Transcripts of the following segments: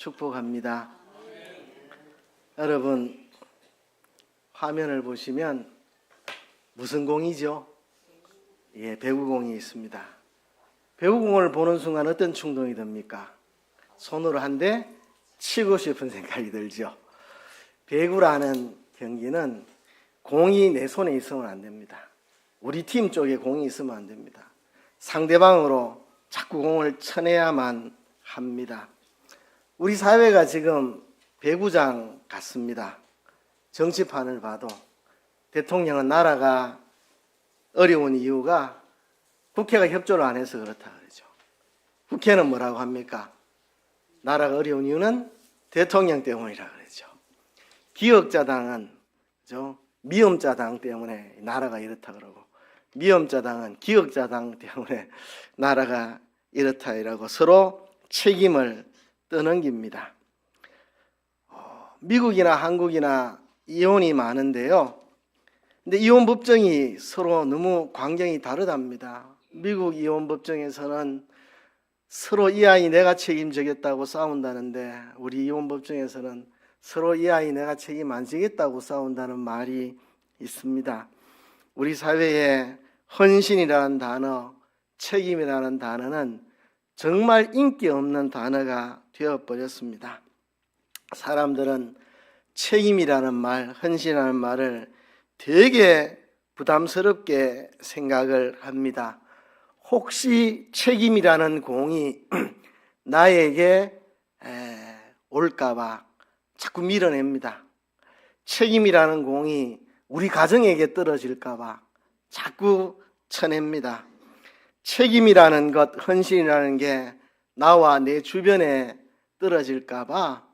축복합니다. 여러분, 화면을 보시면 무슨 공이죠? 예, 배구공이 있습니다. 배구공을 보는 순간 어떤 충동이 듭니까? 손으로 한 대 치고 싶은 생각이 들죠. 배구라는 경기는 공이 내 손에 있으면 안 됩니다. 우리 팀 쪽에 공이 있으면 안 됩니다. 상대방으로 자꾸 공을 쳐내야만 합니다. 우리 사회가 지금 배구장 같습니다. 정치판을 봐도 대통령은 나라가 어려운 이유가 국회가 협조를 안 해서 그렇다 그러죠. 국회는 뭐라고 합니까? 나라가 어려운 이유는 대통령 때문이라 그러죠. 기역자당은 미엄자당 때문에 나라가 이렇다 그러고, 미엄자당은 기역자당 때문에 나라가 이렇다 이라고 서로 책임을 떠넘깁니다. 미국이나 한국이나 이혼이 많은데요. 근데 이혼 법정이 서로 너무 광경이 다르답니다. 미국 이혼 법정에서는 서로 이 아이 내가 책임지겠다고 싸운다는데, 우리 이혼 법정에서는 서로 이 아이 내가 책임 안 지겠다고 싸운다는 말이 있습니다. 우리 사회에 헌신이라는 단어, 책임이라는 단어는 정말 인기 없는 단어가 되어버렸습니다. 사람들은 책임이라는 말, 헌신이라는 말을 되게 부담스럽게 생각을 합니다. 혹시 책임이라는 공이 나에게 올까봐 자꾸 밀어냅니다. 책임이라는 공이 우리 가정에게 떨어질까봐 자꾸 쳐냅니다. 책임이라는 것, 헌신이라는 게 나와 내 주변에 떨어질까봐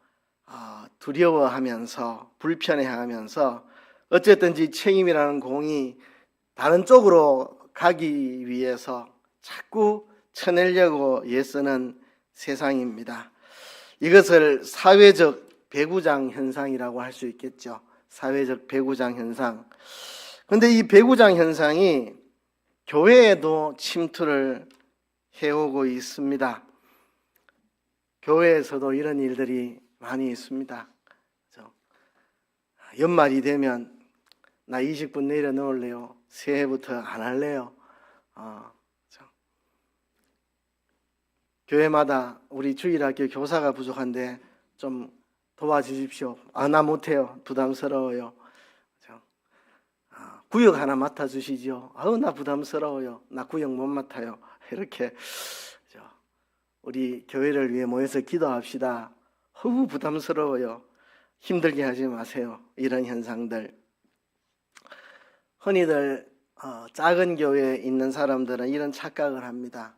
두려워하면서 불편해하면서 어쨌든지 책임이라는 공이 다른 쪽으로 가기 위해서 자꾸 쳐내려고 애쓰는 세상입니다. 이것을 사회적 배구장 현상이라고 할 수 있겠죠. 사회적 배구장 현상. 그런데 이 배구장 현상이 교회에도 침투를 해오고 있습니다. 교회에서도 이런 일들이 많이 있습니다. 연말이 되면 나 20분 내려놓을래요. 새해부터 안 할래요. 교회마다 우리 주일학교 교사가 부족한데 좀 도와주십시오. 나 못해요. 부담스러워요. 구역 하나 맡아주시죠. 나 부담스러워요. 나 구역 못 맡아요. 이렇게 우리 교회를 위해 모여서 기도합시다. 부담스러워요. 힘들게 하지 마세요. 이런 현상들. 흔히들 작은 교회에 있는 사람들은 이런 착각을 합니다.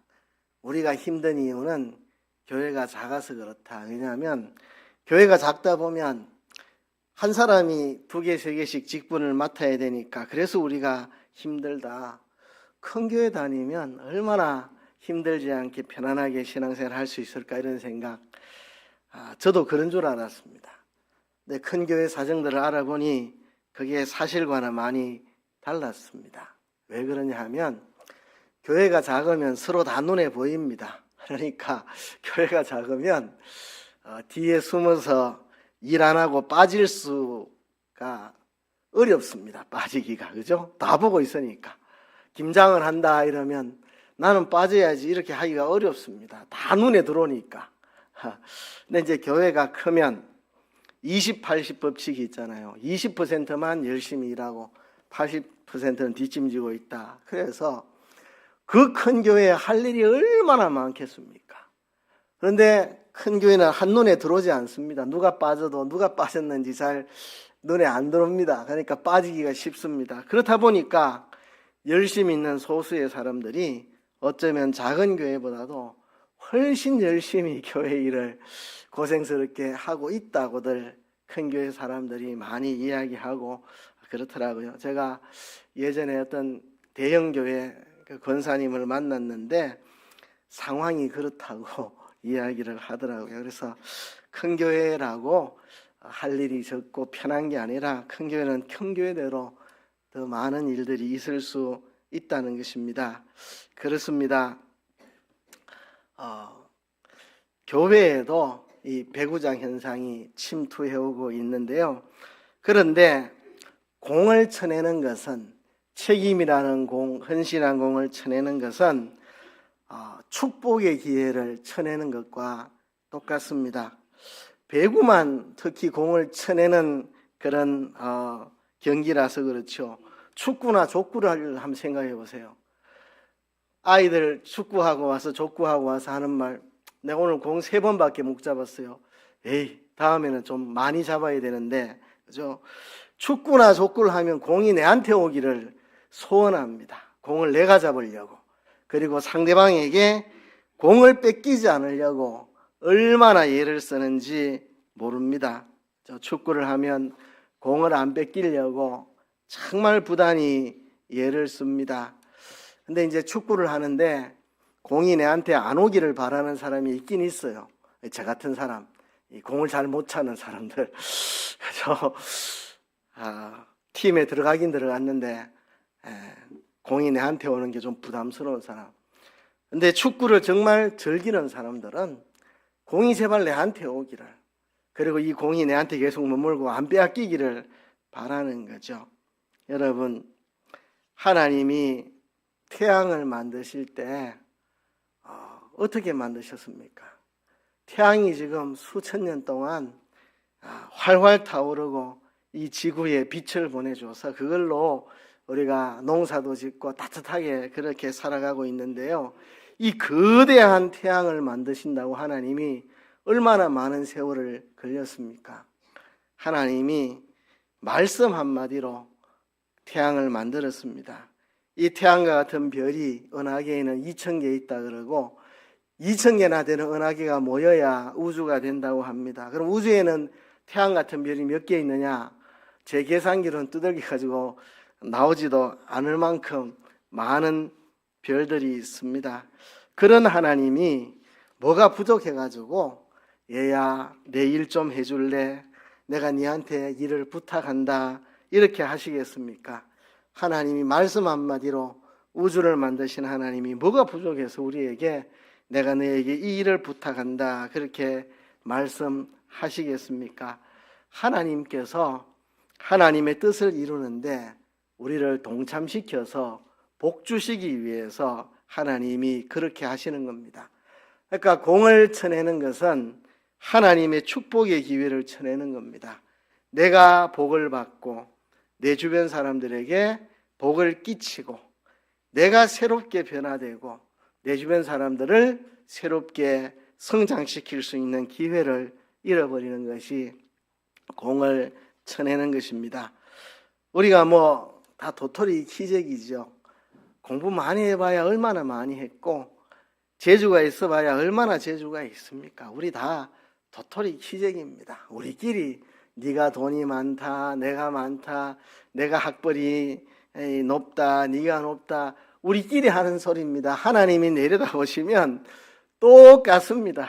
우리가 힘든 이유는 교회가 작아서 그렇다. 왜냐하면 교회가 작다 보면 한 사람이 2개, 3개씩 직분을 맡아야 되니까 그래서 우리가 힘들다. 큰 교회 다니면 얼마나 힘들지 않게 편안하게 신앙생활 할 수 있을까 이런 생각. 저도 그런 줄 알았습니다. 근데 큰 교회 사정들을 알아보니 그게 사실과는 많이 달랐습니다. 왜 그러냐 하면 교회가 작으면 서로 다 눈에 보입니다. 그러니까 교회가 작으면 뒤에 숨어서 일 안 하고 빠질 수가 어렵습니다. 빠지기가. 그죠? 다 보고 있으니까. 김장을 한다 이러면 나는 빠져야지 이렇게 하기가 어렵습니다. 다 눈에 들어오니까. 근데 이제 교회가 크면 20-80 법칙이 있잖아요. 20%만 열심히 일하고 80%는 뒷짐지고 있다. 그래서 그 큰 교회에 할 일이 얼마나 많겠습니까? 그런데 큰 교회는 한눈에 들어오지 않습니다. 누가 빠져도 누가 빠졌는지 잘 눈에 안 들어옵니다. 그러니까 빠지기가 쉽습니다. 그렇다 보니까 열심히 있는 소수의 사람들이 어쩌면 작은 교회보다도 훨씬 열심히 교회 일을 고생스럽게 하고 있다고들 큰 교회 사람들이 많이 이야기하고 그렇더라고요. 제가 예전에 어떤 대형 교회 권사님을 만났는데 상황이 그렇다고 이야기를 하더라고요. 그래서 큰 교회라고 할 일이 적고 편한 게 아니라 큰 교회는 큰 교회대로 더 많은 일들이 있을 수 있다는 것입니다. 그렇습니다. 교회에도 이 배구장 현상이 침투해오고 있는데요. 그런데 공을 쳐내는 것은, 책임이라는 공, 헌신한 공을 쳐내는 것은 축복의 기회를 쳐내는 것과 똑같습니다. 배구만 특히 공을 쳐내는 그런 경기라서 그렇죠. 축구나 족구를 한번 생각해 보세요. 아이들 축구하고 와서 족구하고 와서 하는 말, 내가 오늘 공 3번밖에 못 잡았어요. 에이, 다음에는 좀 많이 잡아야 되는데, 그죠? 축구나 족구를 하면 공이 내한테 오기를 소원합니다. 공을 내가 잡으려고. 그리고 상대방에게 공을 뺏기지 않으려고 얼마나 애를 쓰는지 모릅니다. 축구를 하면 공을 안 뺏기려고 정말 부단히 애를 씁니다. 근데 이제 축구를 하는데 공이 내한테 안 오기를 바라는 사람이 있긴 있어요. 저 같은 사람, 공을 잘 못 차는 사람들. 그래서 팀에 들어가긴 들어갔는데 공이 내한테 오는 게 좀 부담스러운 사람. 근데 축구를 정말 즐기는 사람들은 공이 제발 내한테 오기를, 그리고 이 공이 내한테 계속 머물고 안 빼앗기기를 바라는 거죠. 여러분, 하나님이 태양을 만드실 때 어떻게 만드셨습니까? 태양이 지금 수천 년 동안 활활 타오르고 이 지구에 빛을 보내줘서 그걸로 우리가 농사도 짓고 따뜻하게 그렇게 살아가고 있는데요. 이 거대한 태양을 만드신다고 하나님이 얼마나 많은 세월을 걸렸습니까? 하나님이 말씀 한마디로 태양을 만들었습니다. 이 태양과 같은 별이 은하계에는 2,000개 있다 그러고 2,000개나 되는 은하계가 모여야 우주가 된다고 합니다. 그럼 우주에는 태양 같은 별이 몇 개 있느냐? 제 계산기로는 두들겨 가지고 나오지도 않을 만큼 많은 별들이 있습니다. 그런 하나님이 뭐가 부족해가지고 얘야 내 일 좀 해줄래? 내가 네한테 일을 부탁한다 이렇게 하시겠습니까? 하나님이 말씀 한마디로 우주를 만드신 하나님이 뭐가 부족해서 우리에게 내가 너에게 이 일을 부탁한다 그렇게 말씀하시겠습니까? 하나님께서 하나님의 뜻을 이루는데 우리를 동참시켜서 복 주시기 위해서 하나님이 그렇게 하시는 겁니다. 그러니까 공을 쳐내는 것은 하나님의 축복의 기회를 쳐내는 겁니다. 내가 복을 받고 내 주변 사람들에게 복을 끼치고 내가 새롭게 변화되고 내 주변 사람들을 새롭게 성장시킬 수 있는 기회를 잃어버리는 것이 공을 쳐내는 것입니다. 우리가 다 도토리 키재기죠. 공부 많이 해봐야 얼마나 많이 했고 재주가 있어봐야 얼마나 재주가 있습니까? 우리 다 도토리 키재기입니다. 우리끼리 네가 돈이 많다, 내가 많다, 내가 학벌이 높다, 네가 높다, 우리끼리 하는 소리입니다. 하나님이 내려다보시면 똑같습니다.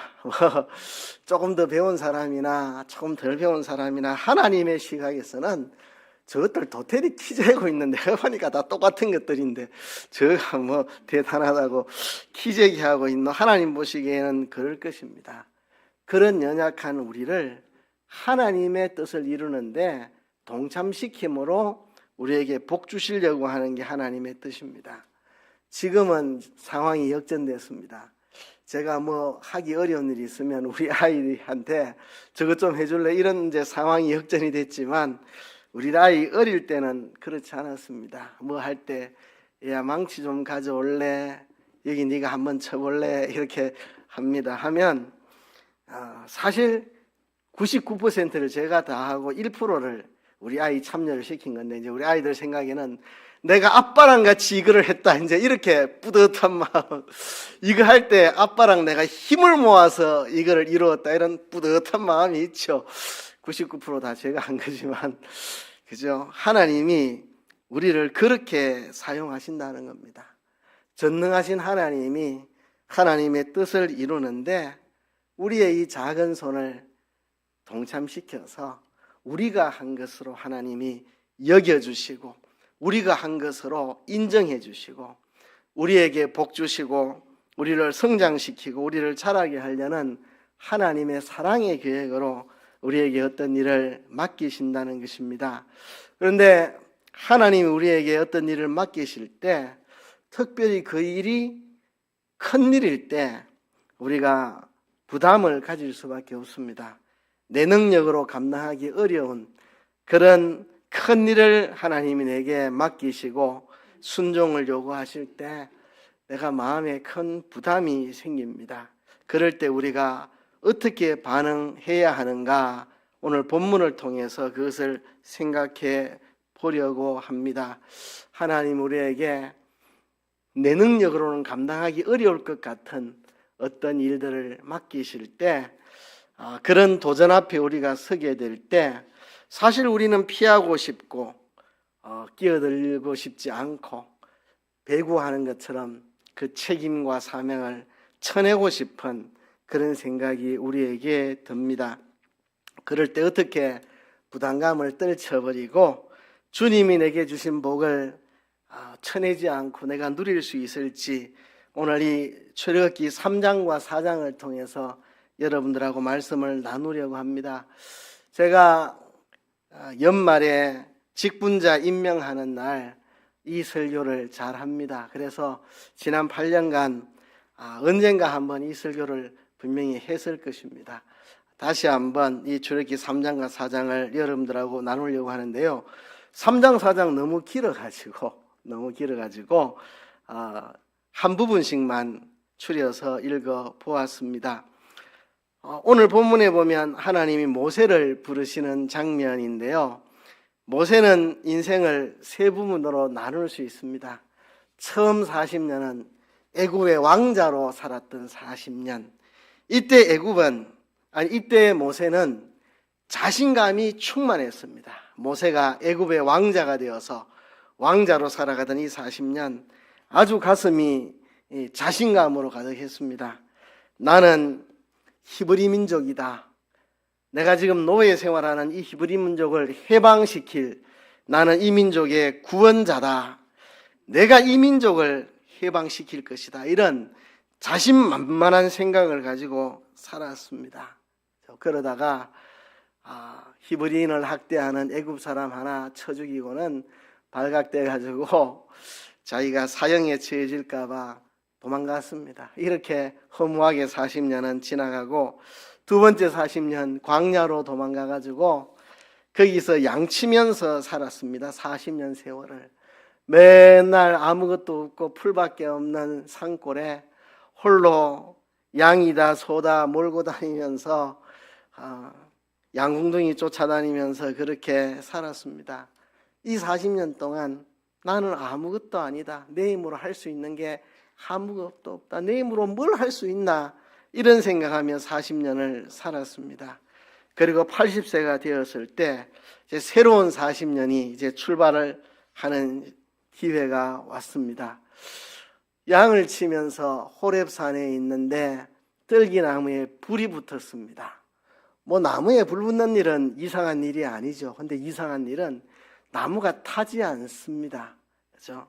조금 더 배운 사람이나 조금 덜 배운 사람이나 하나님의 시각에서는 저것들 도토리 키재고 있는 내가 보니까 다 똑같은 것들인데 저가 대단하다고 키재기 하고 있는 하나님 보시기에는 그럴 것입니다. 그런 연약한 우리를 하나님의 뜻을 이루는데 동참시킴으로 우리에게 복 주시려고 하는 게 하나님의 뜻입니다. 지금은 상황이 역전됐습니다. 제가 하기 어려운 일이 있으면 우리 아이한테 저것 좀 해줄래? 이런 이제 상황이 역전이 됐지만 우리 아이 어릴 때는 그렇지 않았습니다. 할 때 야 망치 좀 가져올래? 여기 네가 한번 쳐볼래? 이렇게 합니다. 하면 사실 99%를 제가 다 하고 1%를 우리 아이 참여를 시킨 건데 이제 우리 아이들 생각에는 내가 아빠랑 같이 이거를 했다 이제 이렇게 뿌듯한 마음, 이거 할 때 아빠랑 내가 힘을 모아서 이거를 이루었다 이런 뿌듯한 마음이 있죠. 99% 다 제가 한 거지만 그죠? 하나님이 우리를 그렇게 사용하신다는 겁니다. 전능하신 하나님이 하나님의 뜻을 이루는데 우리의 이 작은 손을 동참시켜서 우리가 한 것으로 하나님이 여겨주시고 우리가 한 것으로 인정해 주시고 우리에게 복 주시고 우리를 성장시키고 우리를 자라게 하려는 하나님의 사랑의 계획으로 우리에게 어떤 일을 맡기신다는 것입니다. 그런데 하나님이 우리에게 어떤 일을 맡기실 때, 특별히 그 일이 큰 일일 때 우리가 부담을 가질 수밖에 없습니다. 내 능력으로 감당하기 어려운 그런 큰 일을 하나님이 내게 맡기시고 순종을 요구하실 때 내가 마음에 큰 부담이 생깁니다. 그럴 때 우리가 어떻게 반응해야 하는가, 오늘 본문을 통해서 그것을 생각해 보려고 합니다. 하나님 우리에게 내 능력으로는 감당하기 어려울 것 같은 어떤 일들을 맡기실 때, 그런 도전 앞에 우리가 서게 될 때 사실 우리는 피하고 싶고 끼어들고 싶지 않고 배구하는 것처럼 그 책임과 사명을 쳐내고 싶은 그런 생각이 우리에게 듭니다. 그럴 때 어떻게 부담감을 떨쳐버리고 주님이 내게 주신 복을 쳐내지 않고 내가 누릴 수 있을지, 오늘 이 출애굽기 3장과 4장을 통해서 여러분들하고 말씀을 나누려고 합니다. 제가 연말에 직분자 임명하는 날 이 설교를 잘 합니다. 그래서 지난 8년간 언젠가 한번 이 설교를 분명히 했을 것입니다. 다시 한번 이 출애굽기 3장과 4장을 여러분들하고 나누려고 하는데요. 3장, 4장 너무 길어가지고 한 부분씩만 추려서 읽어 보았습니다. 오늘 본문에 보면 하나님이 모세를 부르시는 장면인데요. 모세는 인생을 세 부분으로 나눌 수 있습니다. 처음 40년은 애굽의 왕자로 살았던 40년. 이때 모세는 자신감이 충만했습니다. 모세가 애굽의 왕자가 되어서 왕자로 살아가던 이 40년 아주 가슴이 자신감으로 가득했습니다. 나는 히브리 민족이다. 내가 지금 노예 생활하는 이 히브리 민족을 해방시킬, 나는 이 민족의 구원자다. 내가 이 민족을 해방시킬 것이다. 이런 자신만만한 생각을 가지고 살았습니다. 그러다가 히브리인을 학대하는 애굽 사람 하나 쳐 죽이고는 발각돼 가지고 자기가 사형에 처해질까 봐 도망갔습니다. 이렇게 허무하게 40년은 지나가고 두 번째 40년 광야로 도망가 가지고 거기서 양치면서 살았습니다. 40년 세월을 맨날 아무것도 없고 풀밖에 없는 산골에 홀로 양이다 소다 몰고 다니면서 양궁둥이 쫓아다니면서 그렇게 살았습니다. 이 40년 동안 나는 아무것도 아니다. 내 힘으로 할 수 있는 게 아무것도 없다. 내 힘으로 뭘 할 수 있나? 이런 생각하며 40년을 살았습니다. 그리고 80세가 되었을 때 이제 새로운 40년이 이제 출발을 하는 기회가 왔습니다. 양을 치면서 호렙산에 있는데 떨기나무에 불이 붙었습니다. 나무에 불 붙는 일은 이상한 일이 아니죠. 근데 이상한 일은 나무가 타지 않습니다. 그렇죠?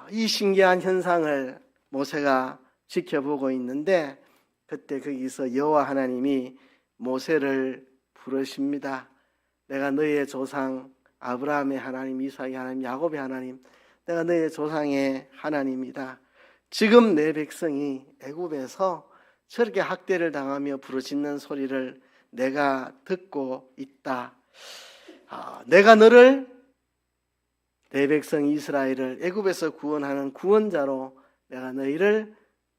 이 신기한 현상을 모세가 지켜보고 있는데 그때 거기서 여호와 하나님이 모세를 부르십니다. 내가 너의 조상 아브라함의 하나님, 이삭의 하나님, 야곱의 하나님, 내가 너의 조상의 하나님이다. 지금 내 백성이 애굽에서 저렇게 학대를 당하며 부르짖는 소리를 내가 듣고 있다. 내가 너를, 내 백성 이스라엘을 애굽에서 구원하는 구원자로 내가 너희를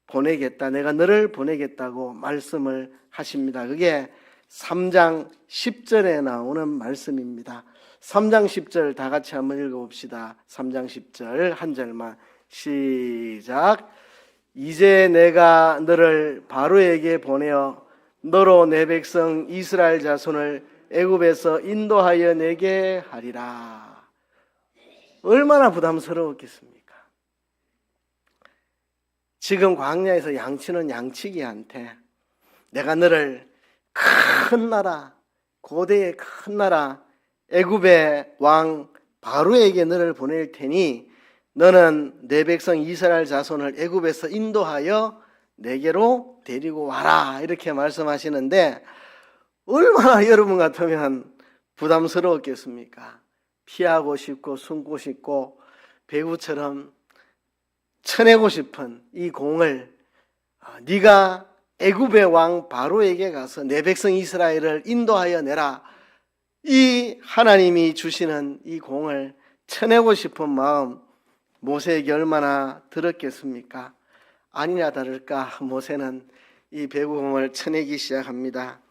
보내겠다. 내가 너를 보내겠다고 말씀을 하십니다. 그게 3장 10절에 나오는 말씀입니다. 3장 10절 다 같이 한번 읽어봅시다. 3장 10절 한 절만 시작. 이제 내가 너를 바로에게 보내어 너로 내 백성 이스라엘 자손을 애굽에서 인도하여 내게 하리라. 얼마나 부담스러웠겠습니까? 지금 광야에서 양치는 양치기한테 내가 너를 큰 나라, 고대의 큰 나라 애굽의 왕 바로에게 너를 보낼 테니 너는 내 백성 이스라엘 자손을 애굽에서 인도하여 내게로 데리고 와라 이렇게 말씀하시는데 얼마나 여러분 같으면 부담스러웠겠습니까? 피하고 싶고 숨고 싶고 배구처럼 쳐내고 싶은 이 공을 네가 애굽의 왕 바로에게 가서 내 백성 이스라엘을 인도하여 내라. 이 하나님이 주시는 이 공을 쳐내고 싶은 마음 모세에게 얼마나 들었겠습니까? 아니나 다를까 모세는 이 배구공을 쳐내기 시작합니다.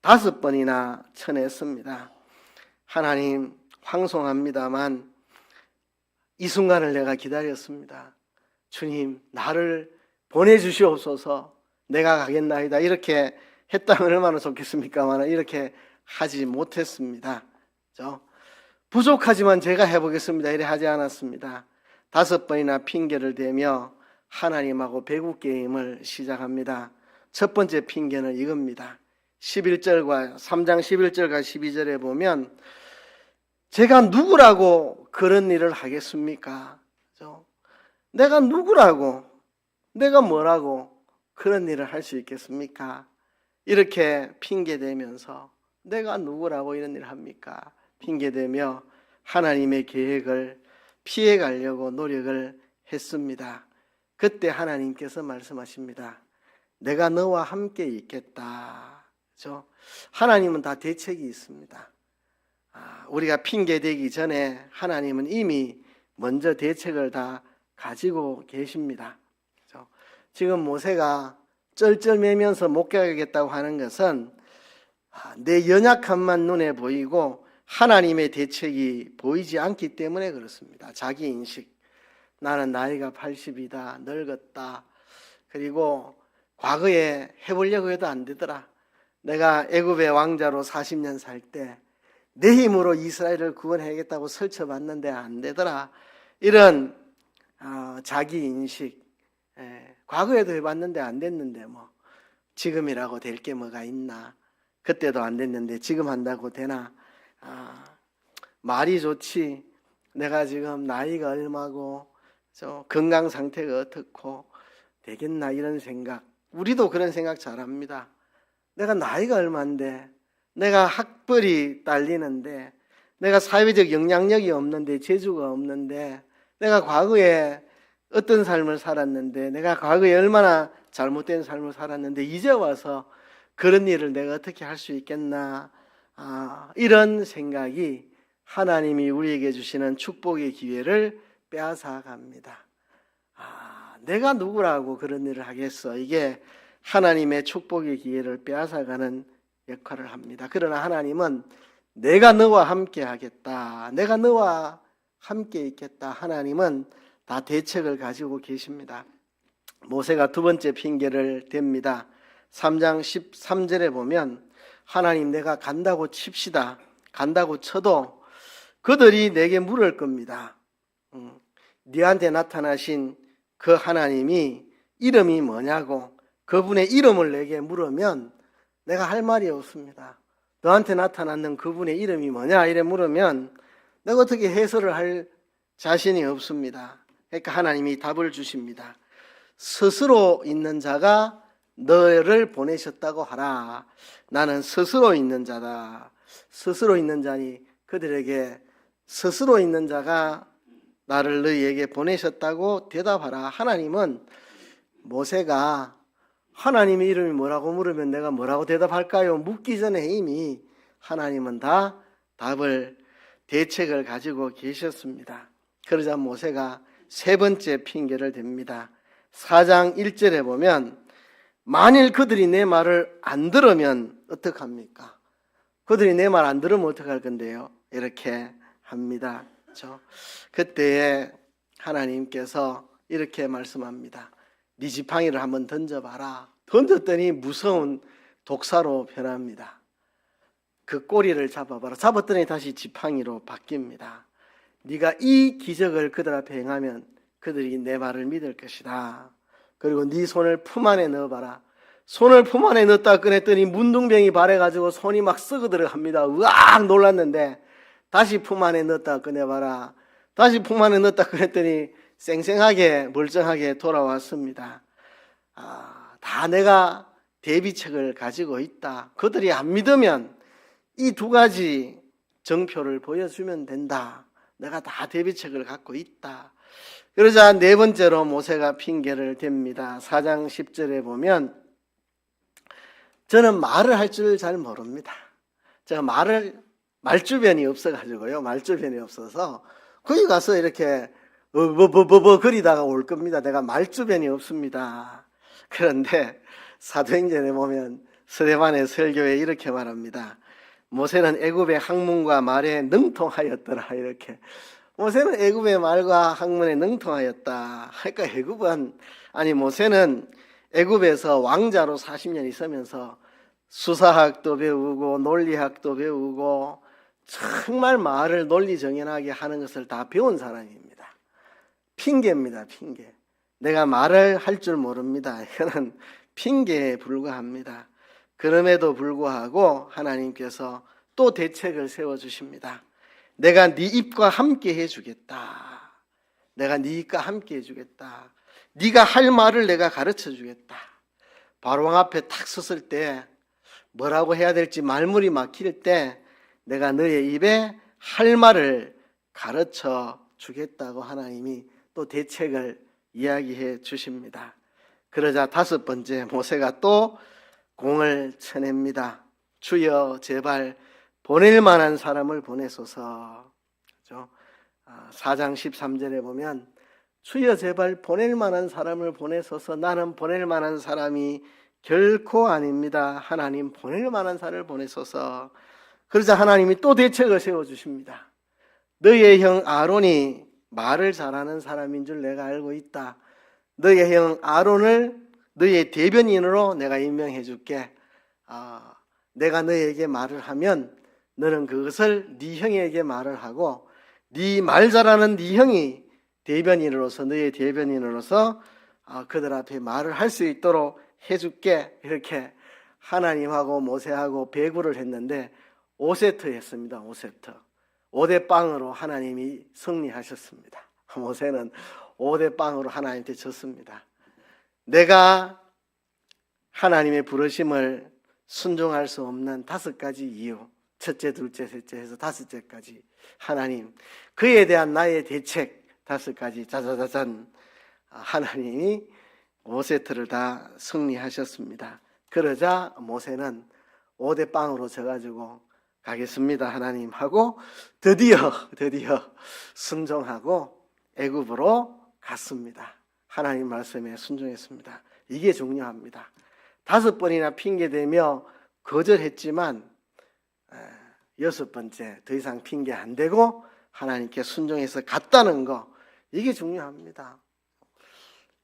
5번이나 쳐냈습니다. 하나님 황송합니다만 이 순간을 내가 기다렸습니다. 주님 나를 보내주시옵소서. 내가 가겠나이다. 이렇게 했다면 얼마나 좋겠습니까만 이렇게 하지 못했습니다. 부족하지만 제가 해보겠습니다. 이래 하지 않았습니다. 5번이나 핑계를 대며 하나님하고 배구 게임을 시작합니다. 첫 번째 핑계는 이겁니다. 3장 11절과 12절에 보면 제가 누구라고 그런 일을 하겠습니까? 내가 누구라고, 내가 뭐라고 그런 일을 할 수 있겠습니까? 이렇게 핑계대면서 내가 누구라고 이런 일을 합니까? 핑계대며 하나님의 계획을 피해가려고 노력을 했습니다. 그때 하나님께서 말씀하십니다. 내가 너와 함께 있겠다. 그렇죠? 하나님은 다 대책이 있습니다. 우리가 핑계대기 전에 하나님은 이미 먼저 대책을 다 가지고 계십니다. 그렇죠? 지금 모세가 쩔쩔매면서 목격하겠다고 하는 것은 내 연약함만 눈에 보이고 하나님의 대책이 보이지 않기 때문에 그렇습니다. 자기 인식. 나는 나이가 80이다. 늙었다. 그리고 과거에 해보려고 해도 안 되더라. 내가 애굽의 왕자로 40년 살 때 내 힘으로 이스라엘을 구원해야겠다고 설쳐봤는데 안 되더라. 이런 자기 인식. 과거에도 해봤는데 안 됐는데 뭐 지금이라고 될 게 뭐가 있나. 그때도 안 됐는데 지금 한다고 되나. 말이 좋지. 내가 지금 나이가 얼마고 건강 상태가 어떻고 되겠나 이런 생각. 우리도 그런 생각 잘합니다. 내가 나이가 얼마인데, 내가 학벌이 딸리는데, 내가 사회적 영향력이 없는데, 재주가 없는데, 내가 과거에 어떤 삶을 살았는데, 내가 과거에 얼마나 잘못된 삶을 살았는데 이제 와서 그런 일을 내가 어떻게 할 수 있겠나. 이런 생각이 하나님이 우리에게 주시는 축복의 기회를 빼앗아 갑니다. 내가 누구라고 그런 일을 하겠어. 이게 하나님의 축복의 기회를 빼앗아가는 역할을 합니다. 그러나 하나님은 내가 너와 함께 하겠다. 내가 너와 함께 있겠다. 하나님은 다 대책을 가지고 계십니다. 모세가 두 번째 핑계를 댑니다. 3장 13절에 보면 하나님 내가 간다고 칩시다. 간다고 쳐도 그들이 내게 물을 겁니다. 네한테 나타나신 그 하나님이 이름이 뭐냐고 그분의 이름을 내게 물으면 내가 할 말이 없습니다. 너한테 나타났는 그분의 이름이 뭐냐 이래 물으면 내가 어떻게 해설을 할 자신이 없습니다. 그러니까 하나님이 답을 주십니다. 스스로 있는 자가 너를 보내셨다고 하라. 나는 스스로 있는 자다. 스스로 있는 자니 그들에게 스스로 있는 자가 나를 너희에게 보내셨다고 대답하라. 하나님은 모세가 하나님의 이름이 뭐라고 물으면 내가 뭐라고 대답할까요? 묻기 전에 이미 하나님은 다 답을 대책을 가지고 계셨습니다. 그러자 모세가 세 번째 핑계를 댑니다. 4장 1절에 보면 만일 그들이 내 말을 안 들으면 어떡합니까? 그들이 내 말 안 들으면 어떡할 건데요? 이렇게 합니다. 그렇죠? 그때에 하나님께서 이렇게 말씀합니다. 네 지팡이를 한번 던져봐라. 던졌더니 무서운 독사로 변합니다. 그 꼬리를 잡아봐라. 잡았더니 다시 지팡이로 바뀝니다. 네가 이 기적을 그들 앞에 행하면 그들이 내 말을 믿을 것이다. 그리고 네 손을 품 안에 넣어봐라. 손을 품 안에 넣었다 꺼냈더니 문둥병이 발해가지고 손이 막 썩어들어갑니다. 으악 놀랐는데 다시 품 안에 넣었다 꺼내봐라. 다시 품 안에 넣었다 꺼냈더니 쌩쌩하게 멀쩡하게 돌아왔습니다. 다 내가 대비책을 가지고 있다. 그들이 안 믿으면 이 두 가지 정표를 보여주면 된다. 내가 다 대비책을 갖고 있다. 그러자 네 번째로 모세가 핑계를 댑니다. 4장 10절에 보면 저는 말을 할 줄 잘 모릅니다. 제가 말주변이 없어가지고요. 말주변이 없어서 거기 가서 이렇게 거리다가 올 겁니다. 내가 말주변이 없습니다. 그런데 사도행전에 보면 스데반의 설교에 이렇게 말합니다. 모세는 애굽의 학문과 말에 능통하였더라. 이렇게 모세는 애굽의 말과 학문에 능통하였다. 그러니까 모세는 애굽에서 왕자로 40년 있으면서 수사학도 배우고 논리학도 배우고 정말 말을 논리정연하게 하는 것을 다 배운 사람입니다. 핑계입니다. 핑계. 내가 말을 할 줄 모릅니다. 이거는 핑계에 불과합니다. 그럼에도 불구하고 하나님께서 또 대책을 세워주십니다. 내가 네 입과 함께 해주겠다. 내가 네 입과 함께 해주겠다. 네가 할 말을 내가 가르쳐주겠다. 바로왕 앞에 탁 섰을 때 뭐라고 해야 될지 말문이 막힐 때 내가 너의 입에 할 말을 가르쳐 주겠다고 하나님이 또 대책을 이야기해 주십니다. 그러자 다섯 번째 모세가 또 공을 쳐냅니다. 주여 제발 보낼 만한 사람을 보내소서. 그렇죠? 4장 13절에 보면 주여 제발 보낼 만한 사람을 보내소서. 나는 보낼 만한 사람이 결코 아닙니다. 하나님 보낼 만한 사람을 보내소서. 그러자 하나님이 또 대책을 세워주십니다. 너의 형 아론이 말을 잘하는 사람인 줄 내가 알고 있다. 너의 형 아론을 너의 대변인으로 내가 임명해 줄게. 내가 너에게 말을 하면 너는 그것을 네 형에게 말을 하고 네 말 잘하는 네 형이 대변인으로서 너의 대변인으로서 그들 앞에 말을 할 수 있도록 해줄게. 이렇게 하나님하고 모세하고 배구를 했는데 5세트 했습니다. 5세트. 5대 빵으로 하나님이 승리하셨습니다. 모세는 5대 빵으로 하나님한테 졌습니다. 내가 하나님의 부르심을 순종할 수 없는 5가지 이유, 첫째, 둘째, 셋째 해서 5째까지 하나님, 그에 대한 나의 대책 5가지 짜자자잔 하나님이 5세트를 다 승리하셨습니다. 그러자 모세는 5대 빵으로 져가지고 가겠습니다 하나님 하고 드디어 순종하고 애굽으로 갔습니다. 하나님 말씀에 순종했습니다. 이게 중요합니다. 5번이나 핑계대며 거절했지만 6번째 더 이상 핑계 안 대고 하나님께 순종해서 갔다는 거, 이게 중요합니다.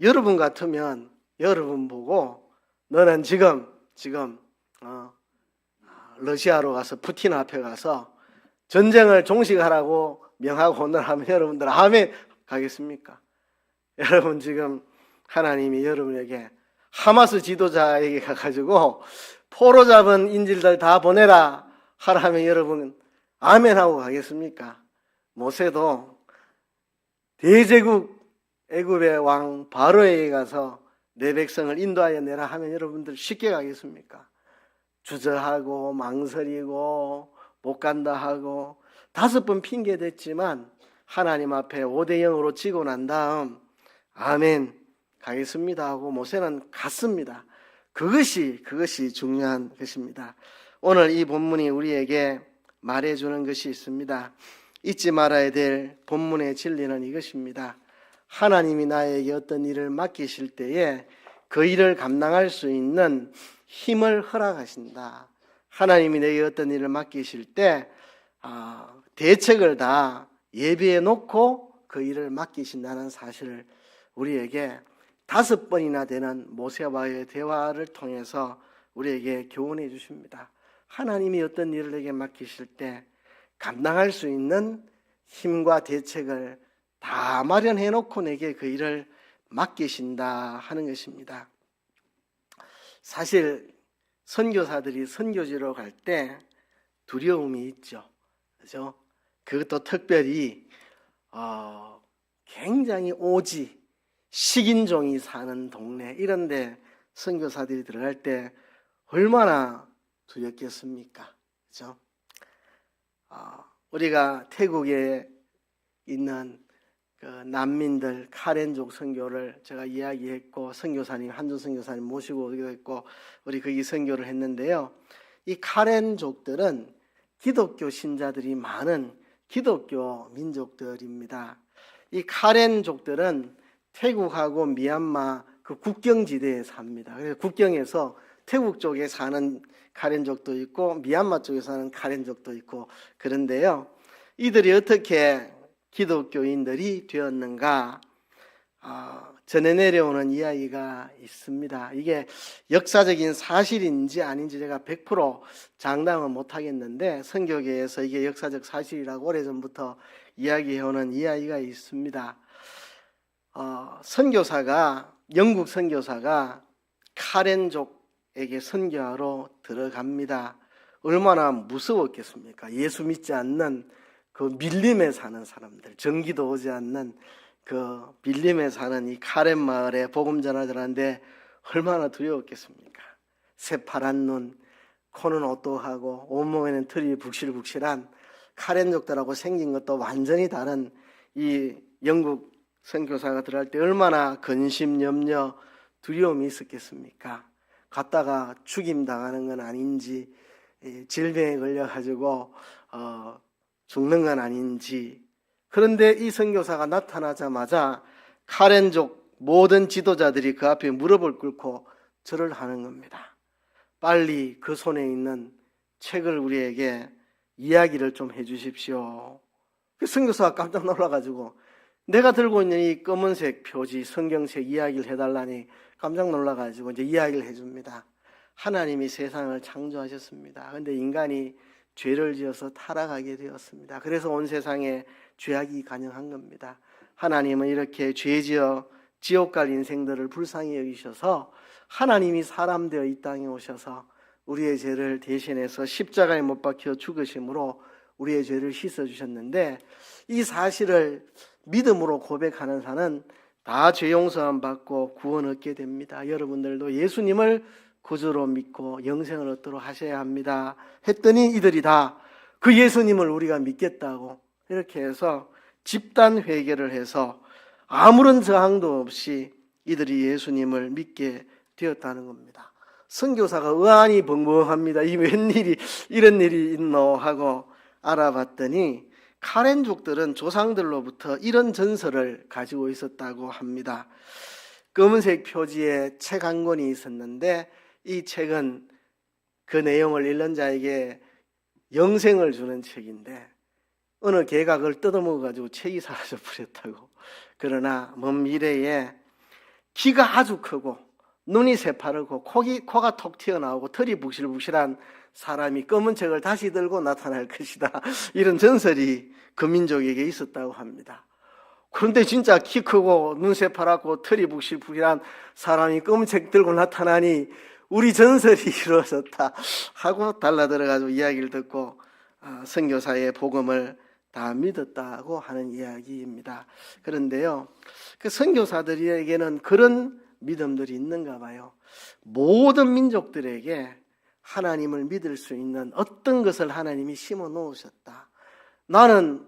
여러분 같으면 여러분 보고 너는 지금 러시아로 가서 푸틴 앞에 가서 전쟁을 종식하라고 명하고 오늘 여러분들 아멘 가겠습니까? 여러분 지금 하나님이 여러분에게 하마스 지도자에게 가가지고 포로 잡은 인질들 다 보내라 하라면 여러분 아멘 하고 가겠습니까? 모세도 대제국 애굽의 왕 바로에게 가서 내 백성을 인도하여 내라 하면 여러분들 쉽게 가겠습니까? 주저하고 망설이고 못 간다 하고 5번 핑계 댔지만 하나님 앞에 5대 0으로 지고 난 다음 아멘 가겠습니다 하고 모세는 갔습니다. 그것이 중요한 것입니다. 오늘 이 본문이 우리에게 말해주는 것이 있습니다. 잊지 말아야 될 본문의 진리는 이것입니다. 하나님이 나에게 어떤 일을 맡기실 때에 그 일을 감당할 수 있는 힘을 허락하신다. 하나님이 내게 어떤 일을 맡기실 때 대책을 다 예비해 놓고 그 일을 맡기신다는 사실을 우리에게 5번이나 되는 모세와의 대화를 통해서 우리에게 교훈해 주십니다. 하나님이 어떤 일을 내게 맡기실 때 감당할 수 있는 힘과 대책을 다 마련해 놓고 내게 그 일을 맡기신다 하는 것입니다. 사실 선교사들이 선교지로 갈 때 두려움이 있죠. 그렇죠? 그것도 특별히 굉장히 오지 식인종이 사는 동네 이런 데 선교사들이 들어갈 때 얼마나 두렵겠습니까? 그죠? 우리가 태국에 있는 그 난민들 카렌족 선교를 제가 이야기했고, 선교사님 한준 선교사님 모시고 오기도 했고, 우리 거기 선교를 했는데요. 이 카렌족들은 기독교 신자들이 많은 기독교 민족들입니다. 이 카렌족들은 태국하고 미얀마 그 국경지대에 삽니다. 그래서 국경에서 태국 쪽에 사는 카렌족도 있고 미얀마 쪽에 사는 카렌족도 있고 그런데요. 이들이 어떻게 기독교인들이 되었는가? 전해 내려오는 이야기가 있습니다. 이게 역사적인 사실인지 아닌지 제가 100% 장담은 못하겠는데 선교계에서 이게 역사적 사실이라고 오래전부터 이야기해오는 이야기가 있습니다. 영국 선교사가 카렌족에게 선교하러 들어갑니다. 얼마나 무서웠겠습니까? 예수 믿지 않는 그 밀림에 사는 사람들, 전기도 오지 않는 그 밀림에 사는 이 카렌 마을에 복음 전하자는데 얼마나 두려웠겠습니까? 새파란 눈, 코는 오똑하고 온몸에는 털이 북실북실한 카렌족들하고 생긴 것도 완전히 다른 이 영국 선교사가 들어갈 때 얼마나 근심, 염려, 두려움이 있었겠습니까? 갔다가 죽임 당하는 건 아닌지, 질병에 걸려가지고 죽는 건 아닌지. 그런데 이 선교사가 나타나자마자 카렌족 모든 지도자들이 그 앞에 무릎을 꿇고 절을 하는 겁니다. 빨리 그 손에 있는 책을 우리에게 이야기를 좀 해주십시오. 그 선교사가 깜짝 놀라가지고 내가 들고 있는 이 검은색 표지 성경책 이야기를 해달라니 깜짝 놀라가지고 이제 이야기를 해줍니다. 하나님이 세상을 창조하셨습니다. 그런데 인간이 죄를 지어서 타락하게 되었습니다. 그래서 온 세상에 죄악이 간영한 겁니다. 하나님은 이렇게 죄지어 지옥 갈 인생들을 불쌍히 여기셔서 하나님이 사람 되어 이 땅에 오셔서 우리의 죄를 대신해서 십자가에 못 박혀 죽으심으로 우리의 죄를 씻어주셨는데 이 사실을 믿음으로 고백하는 자는 다 죄 용서함 받고 구원 얻게 됩니다. 여러분들도 예수님을 구주로 믿고 영생을 얻도록 하셔야 합니다. 했더니 이들이 다 그 예수님을 우리가 믿겠다고 이렇게 해서 집단 회개를 해서 아무런 저항도 없이 이들이 예수님을 믿게 되었다는 겁니다. 선교사가 의안이 벙벙합니다. 이 웬일이 이런 일이 있노 하고 알아봤더니 카렌족들은 조상들로부터 이런 전설을 가지고 있었다고 합니다. 검은색 표지에 책 한 권이 있었는데 이 책은 그 내용을 읽는 자에게 영생을 주는 책인데 어느 개가 그걸 뜯어먹어가지고 책이 사라져 버렸다고. 그러나 먼 미래에 키가 아주 크고 눈이 새파랗고 코가 톡 튀어나오고 털이 북실북실한 사람이 검은 책을 다시 들고 나타날 것이다. 이런 전설이 그 민족에게 있었다고 합니다. 그런데 진짜 키 크고 눈 새파랗고 털이 북실북실한 사람이 검은 책 들고 나타나니 우리 전설이 이루어졌다 하고 달라들어가지고 이야기를 듣고 선교사의 복음을 다 믿었다고 하는 이야기입니다. 그런데요, 그 선교사들에게는 그런 믿음들이 있는가 봐요. 모든 민족들에게 하나님을 믿을 수 있는 어떤 것을 하나님이 심어 놓으셨다. 나는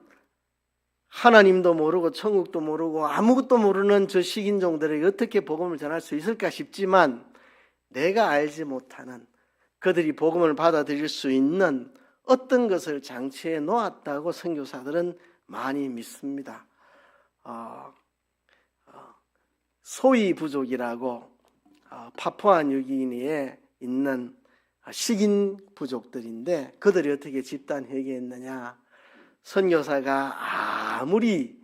하나님도 모르고 천국도 모르고 아무것도 모르는 저 식인종들에게 어떻게 복음을 전할 수 있을까 싶지만 내가 알지 못하는 그들이 복음을 받아들일 수 있는 어떤 것을 장치해 놓았다고 선교사들은 많이 믿습니다. 소위 부족이라고 파푸아 뉴기니에 있는 식인 부족들인데 그들이 어떻게 집단 회개했느냐. 선교사가 아무리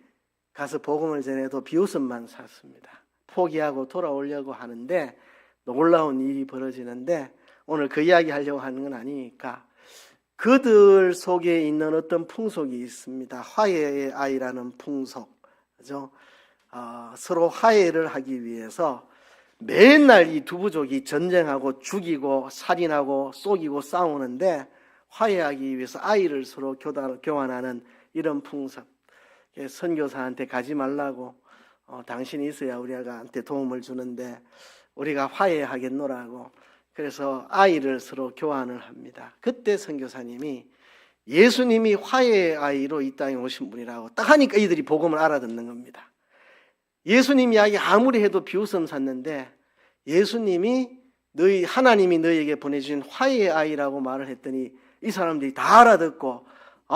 가서 복음을 전해도 비웃음만 샀습니다. 포기하고 돌아오려고 하는데 놀라운 일이 벌어지는데 오늘 그 이야기 하려고 하는 건 아니니까 그들 속에 있는 어떤 풍속이 있습니다. 화해의 아이라는 풍속. 그죠? 서로 화해를 하기 위해서 맨날 이 두 부족이 전쟁하고 죽이고 살인하고 속이고 싸우는데 화해하기 위해서 아이를 서로 교환하는 이런 풍습. 선교사한테 가지 말라고 당신이 있어야 우리한테 도움을 주는데 우리가 화해하겠노라고 그래서 아이를 서로 교환을 합니다. 그때 선교사님이 예수님이 화해의 아이로 이 땅에 오신 분이라고 딱 하니까 이들이 복음을 알아듣는 겁니다. 예수님 이야기 아무리 해도 비웃음 샀는데 예수님이 하나님이 너희에게 보내주신 화해의 아이라고 말을 했더니 이 사람들이 다 알아듣고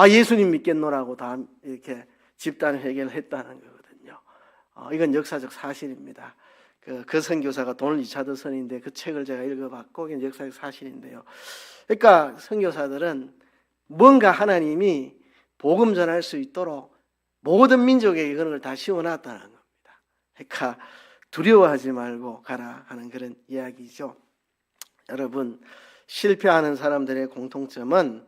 예수님 믿겠노라고 다 이렇게 집단 회개를 했다는 거거든요. 이건 역사적 사실입니다. 그 선교사가 도널드 리차드슨인데 그 책을 제가 읽어봤고 이게 역사적 사실인데요. 그러니까 선교사들은 뭔가 하나님이 복음 전할 수 있도록 모든 민족에게 그런 걸 다 씌워놨다는 겁니다. 그러니까 두려워하지 말고 가라 하는 그런 이야기죠. 여러분, 실패하는 사람들의 공통점은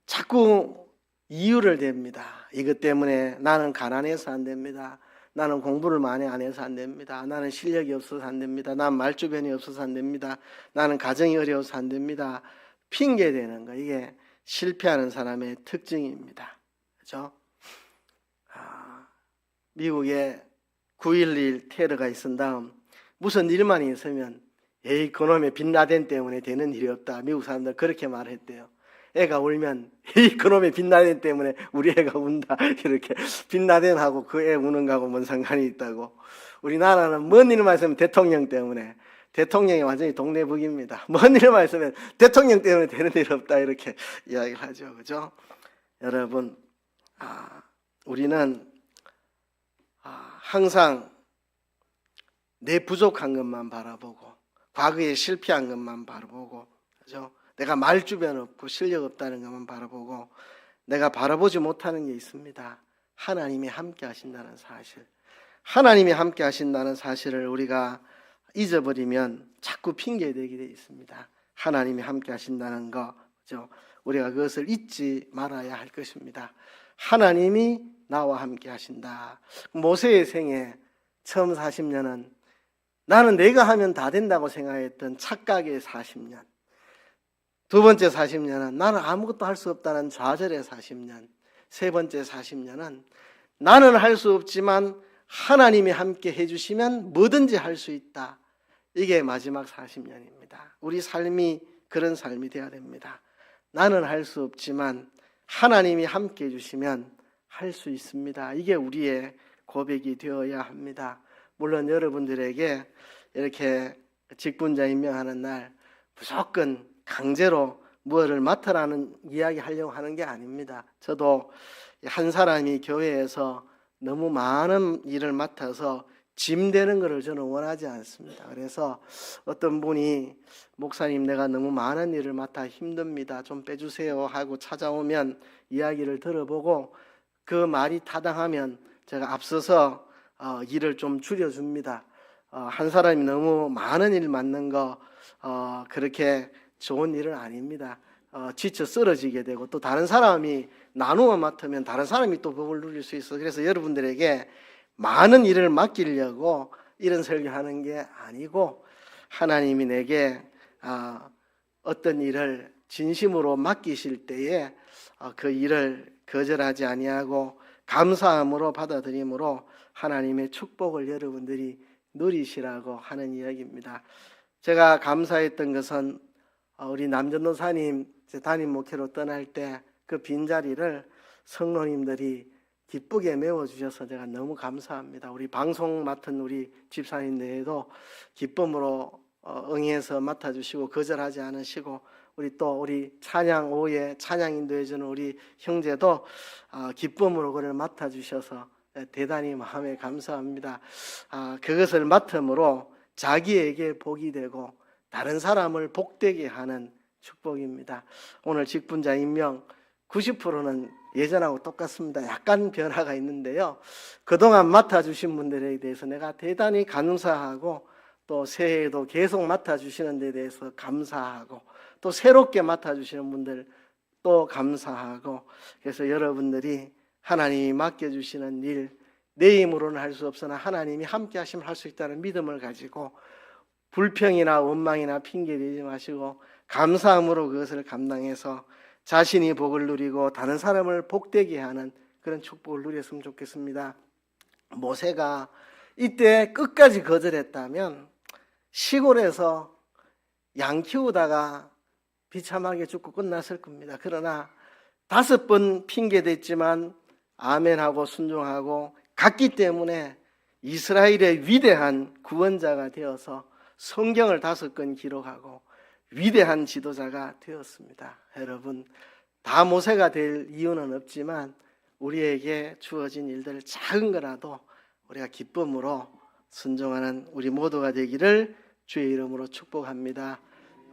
자꾸 이유를 댑니다. 이것 때문에 나는 가난해서 안 됩니다. 나는 공부를 많이 안 해서 안 됩니다. 나는 실력이 없어서 안 됩니다. 나는 말주변이 없어서 안 됩니다. 나는 가정이 어려워서 안 됩니다. 핑계대는 거, 이게 실패하는 사람의 특징입니다. 그렇죠? 미국에 9.11 테러가 있은 다음 무슨 일만 있으면 에이 그놈의 빈라덴 때문에 되는 일이 없다. 미국 사람들 그렇게 말했대요. 애가 울면 에이 그놈의 빈라덴 때문에 우리 애가 운다. 이렇게 빈라덴하고 그 애 우는 거하고 뭔 상관이 있다고. 우리나라는 먼 일만 있으면 대통령 때문에, 대통령이 완전히 동네북입니다. 먼 일만 있으면 대통령 때문에 되는 일 없다. 이렇게 이야기를 하죠. 그죠? 여러분, 우리는 항상 내 부족한 것만 바라보고 과거에 실패한 것만 바라보고, 그죠? 내가 말주변 없고 실력 없다는 것만 바라보고 내가 바라보지 못하는 게 있습니다. 하나님이 함께 하신다는 사실. 하나님이 함께 하신다는 사실을 우리가 잊어버리면 자꾸 핑계대게 돼 있습니다. 하나님이 함께 하신다는 거, 그죠? 우리가 그것을 잊지 말아야 할 것입니다. 하나님이 나와 함께 하신다. 모세의 생애 처음 40년은 나는 내가 하면 다 된다고 생각했던 착각의 40년. 두 번째 40년은 나는 아무것도 할 수 없다는 좌절의 40년. 세 번째 40년은 나는 할 수 없지만 하나님이 함께 해주시면 뭐든지 할 수 있다. 이게 마지막 40년입니다. 우리 삶이 그런 삶이 되어야 됩니다. 나는 할 수 없지만 하나님이 함께 해주시면 할 수 있습니다. 이게 우리의 고백이 되어야 합니다. 물론 여러분들에게 이렇게 직분자 임명하는 날 무조건 강제로 뭐를 맡으라는 이야기 하려고 하는 게 아닙니다. 저도 한 사람이 교회에서 너무 많은 일을 맡아서 짐 되는 것을 저는 원하지 않습니다. 그래서 어떤 분이 목사님 내가 너무 많은 일을 맡아 힘듭니다. 좀 빼주세요 하고 찾아오면 이야기를 들어보고 그 말이 타당하면 제가 앞서서 일을 좀 줄여줍니다. 한 사람이 너무 많은 일 맡는 거 그렇게 좋은 일은 아닙니다. 지쳐 쓰러지게 되고 또 다른 사람이 나누어 맡으면 다른 사람이 또 복을 누릴 수 있어. 그래서 여러분들에게 많은 일을 맡기려고 이런 설교하는 게 아니고 하나님이 내게 어떤 일을 진심으로 맡기실 때에 그 일을 거절하지 아니하고 감사함으로 받아들임으로 하나님의 축복을 여러분들이 누리시라고 하는 이야기입니다. 제가 감사했던 것은 우리 남전도사님 담임 목회로 떠날 때 그 빈자리를 성로님들이 기쁘게 메워주셔서 제가 너무 감사합니다. 우리 방송 맡은 우리 집사님 외에도 기쁨으로 응해서 맡아주시고 거절하지 않으시고 우리 찬양 오후에 찬양 인도해주는 우리 형제도 기쁨으로 그를 맡아주셔서 대단히 마음에 감사합니다. 그것을 맡음으로 자기에게 복이 되고 다른 사람을 복되게 하는 축복입니다. 오늘 직분자 임명 90%는 예전하고 똑같습니다. 약간 변화가 있는데요. 그동안 맡아주신 분들에 대해서 내가 대단히 감사하고 또 새해에도 계속 맡아주시는 데 대해서 감사하고 또 새롭게 맡아주시는 분들 또 감사하고 그래서 여러분들이 하나님이 맡겨주시는 일 내 힘으로는 할 수 없으나 하나님이 함께 하시면 할 수 있다는 믿음을 가지고 불평이나 원망이나 핑계대지 마시고 감사함으로 그것을 감당해서 자신이 복을 누리고 다른 사람을 복되게 하는 그런 축복을 누렸으면 좋겠습니다. 모세가 이때 끝까지 거절했다면 시골에서 양 키우다가 비참하게 죽고 끝났을 겁니다. 그러나 5번 핑계댔지만 아멘하고 순종하고 갔기 때문에 이스라엘의 위대한 구원자가 되어서 성경을 5권 기록하고 위대한 지도자가 되었습니다. 여러분, 다 모세가 될 이유는 없지만 우리에게 주어진 일들 작은 거라도 우리가 기쁨으로 순종하는 우리 모두가 되기를 주의 이름으로 축복합니다.